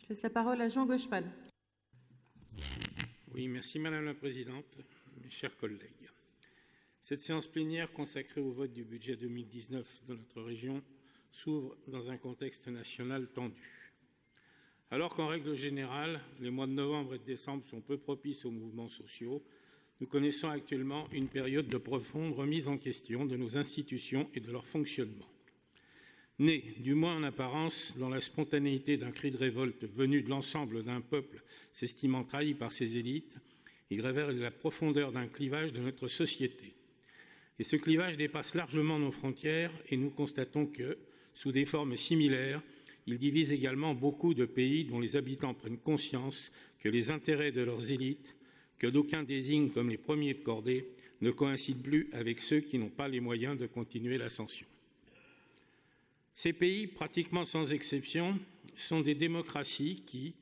Je laisse la parole à Jean Gauchmann. Oui, merci Madame la Présidente, mes chers collègues. Cette séance plénière consacrée au vote du budget 2019 de notre région s'ouvre dans un contexte national tendu. Alors qu'en règle générale, les mois de novembre et de décembre sont peu propices aux mouvements sociaux, nous connaissons actuellement une période de profonde remise en question de nos institutions et de leur fonctionnement. Né, du moins en apparence, dans la spontanéité d'un cri de révolte venu de l'ensemble d'un peuple s'estimant trahi par ses élites, il révèle la profondeur d'un clivage de notre société. Et ce clivage dépasse largement nos frontières et nous constatons que, sous des formes similaires, il divise également beaucoup de pays dont les habitants prennent conscience que les intérêts de leurs élites, que d'aucuns désignent comme les premiers de cordée, ne coïncident plus avec ceux qui n'ont pas les moyens de continuer l'ascension. Ces pays, pratiquement sans exception, sont des démocraties qui,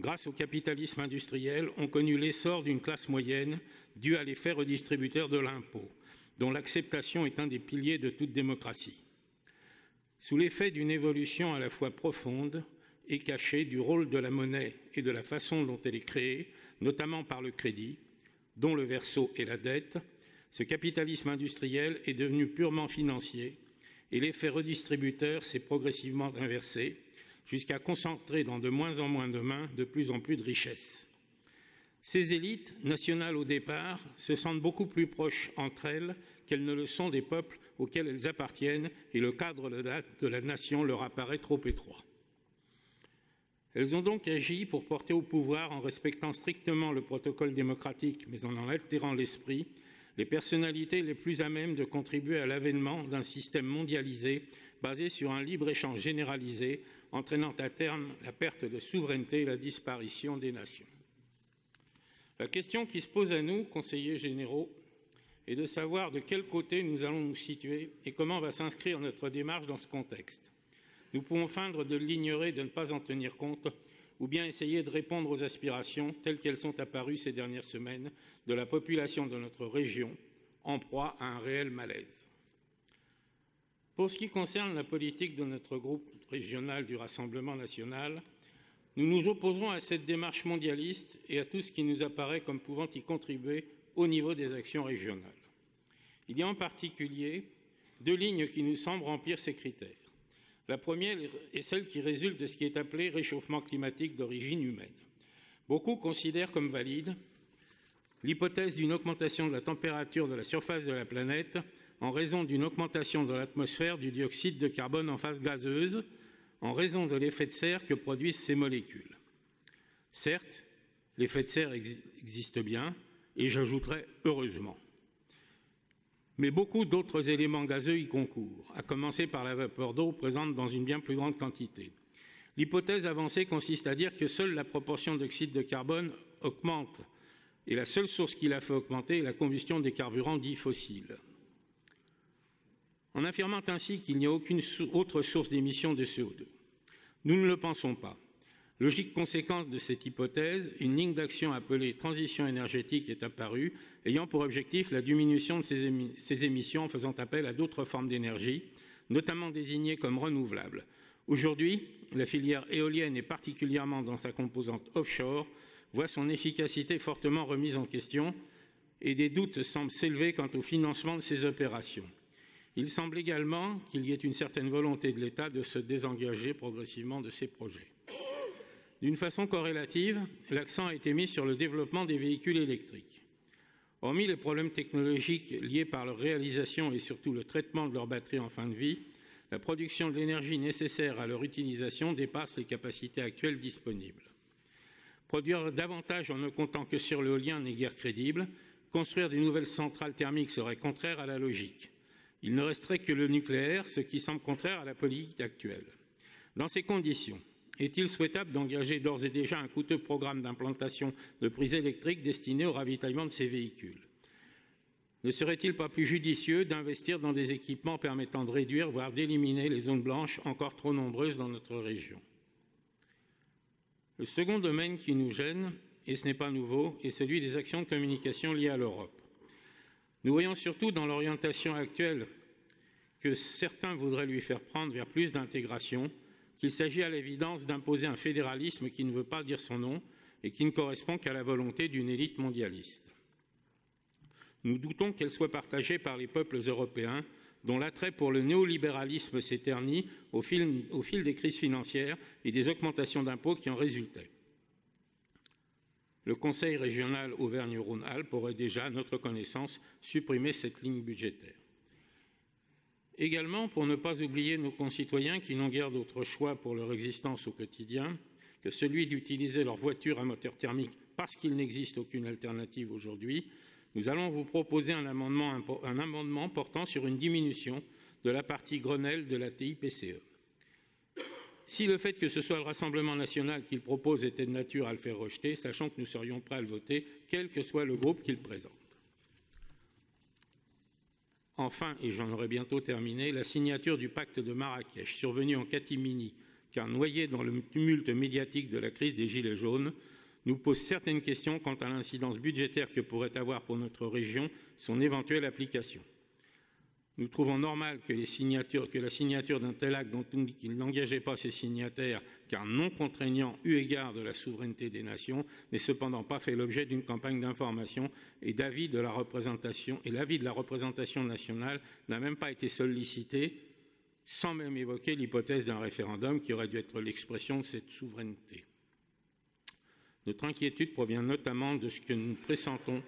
grâce au capitalisme industriel, ont connu l'essor d'une classe moyenne due à l'effet redistributeur de l'impôt, dont l'acceptation est un des piliers de toute démocratie. Sous l'effet d'une évolution à la fois profonde et cachée du rôle de la monnaie et de la façon dont elle est créée, notamment par le crédit, dont le verso est la dette, ce capitalisme industriel est devenu purement financier et l'effet redistributeur s'est progressivement inversé jusqu'à concentrer dans de moins en moins de mains de plus en plus de richesses. Ces élites, nationales au départ, se sentent beaucoup plus proches entre elles qu'elles ne le sont des peuples auxquels elles appartiennent et le cadre de la nation leur apparaît trop étroit. Elles ont donc agi pour porter au pouvoir, en respectant strictement le protocole démocratique mais en altérant l'esprit, les personnalités les plus à même de contribuer à l'avènement d'un système mondialisé basé sur un libre-échange généralisé, entraînant à terme la perte de souveraineté et la disparition des nations. La question qui se pose à nous, conseillers généraux, est de savoir de quel côté nous allons nous situer et comment va s'inscrire notre démarche dans ce contexte. Nous pouvons feindre de l'ignorer, de ne pas en tenir compte, ou bien essayer de répondre aux aspirations telles qu'elles sont apparues ces dernières semaines de la population de notre région, en proie à un réel malaise. Pour ce qui concerne la politique de notre groupe régional du Rassemblement national, nous nous opposerons à cette démarche mondialiste et à tout ce qui nous apparaît comme pouvant y contribuer au niveau des actions régionales. Il y a en particulier deux lignes qui nous semblent remplir ces critères. La première est celle qui résulte de ce qui est appelé réchauffement climatique d'origine humaine. Beaucoup considèrent comme valide l'hypothèse d'une augmentation de la température de la surface de la planète en raison d'une augmentation de l'atmosphère du dioxyde de carbone en phase gazeuse, en raison de l'effet de serre que produisent ces molécules. Certes, l'effet de serre existe bien, et j'ajouterais heureusement. Mais beaucoup d'autres éléments gazeux y concourent, à commencer par la vapeur d'eau présente dans une bien plus grande quantité. L'hypothèse avancée consiste à dire que seule la proportion d'oxyde de carbone augmente, et la seule source qui la fait augmenter est la combustion des carburants dits fossiles. En affirmant ainsi qu'il n'y a aucune autre source d'émission de CO2. Nous ne le pensons pas. Logique conséquence de cette hypothèse, une ligne d'action appelée transition énergétique est apparue, ayant pour objectif la diminution de ces émissions en faisant appel à d'autres formes d'énergie, notamment désignées comme renouvelables. Aujourd'hui, la filière éolienne, et particulièrement dans sa composante offshore, voit son efficacité fortement remise en question et des doutes semblent s'élever quant au financement de ces opérations. Il semble également qu'il y ait une certaine volonté de l'État de se désengager progressivement de ces projets. D'une façon corrélative, l'accent a été mis sur le développement des véhicules électriques. Hormis les problèmes technologiques liés par leur réalisation et surtout le traitement de leurs batteries en fin de vie, la production de l'énergie nécessaire à leur utilisation dépasse les capacités actuelles disponibles. Produire davantage en ne comptant que sur l'éolien n'est guère crédible. Construire des nouvelles centrales thermiques serait contraire à la logique. Il ne resterait que le nucléaire, ce qui semble contraire à la politique actuelle. Dans ces conditions, est-il souhaitable d'engager d'ores et déjà un coûteux programme d'implantation de prises électriques destinées au ravitaillement de ces véhicules? Ne serait-il pas plus judicieux d'investir dans des équipements permettant de réduire, voire d'éliminer les zones blanches encore trop nombreuses dans notre région? Le second domaine qui nous gêne, et ce n'est pas nouveau, est celui des actions de communication liées à l'Europe. Nous voyons surtout dans l'orientation actuelle que certains voudraient lui faire prendre vers plus d'intégration, qu'il s'agit à l'évidence d'imposer un fédéralisme qui ne veut pas dire son nom et qui ne correspond qu'à la volonté d'une élite mondialiste. Nous doutons qu'elle soit partagée par les peuples européens, dont l'attrait pour le néolibéralisme s'éternit au fil des crises financières et des augmentations d'impôts qui en résultaient. Le Conseil régional Auvergne-Rhône-Alpes aurait déjà, à notre connaissance, supprimé cette ligne budgétaire. Également, pour ne pas oublier nos concitoyens qui n'ont guère d'autre choix pour leur existence au quotidien que celui d'utiliser leur voiture à moteur thermique parce qu'il n'existe aucune alternative aujourd'hui, nous allons vous proposer un amendement portant sur une diminution de la partie Grenelle de la TIPCE. Si le fait que ce soit le Rassemblement national qui le propose était de nature à le faire rejeter, sachant que nous serions prêts à le voter, quel que soit le groupe qui le présente. Enfin, et j'en aurai bientôt terminé, la signature du pacte de Marrakech, survenue en catimini, car noyée dans le tumulte médiatique de la crise des Gilets jaunes, nous pose certaines questions quant à l'incidence budgétaire que pourrait avoir pour notre région son éventuelle application. Nous trouvons normal que la signature d'un tel acte dont on dit qu'il n'engageait pas ses signataires, car non contraignant eu égard de la souveraineté des nations, n'ait cependant pas fait l'objet d'une campagne d'information et l'avis de la représentation nationale n'a même pas été sollicité, sans même évoquer l'hypothèse d'un référendum qui aurait dû être l'expression de cette souveraineté. Notre inquiétude provient notamment de ce que nous pressentons,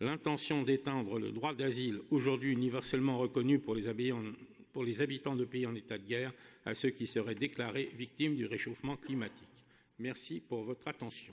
l'intention d'étendre le droit d'asile, aujourd'hui universellement reconnu pour les habitants de pays en état de guerre, à ceux qui seraient déclarés victimes du réchauffement climatique. Merci pour votre attention.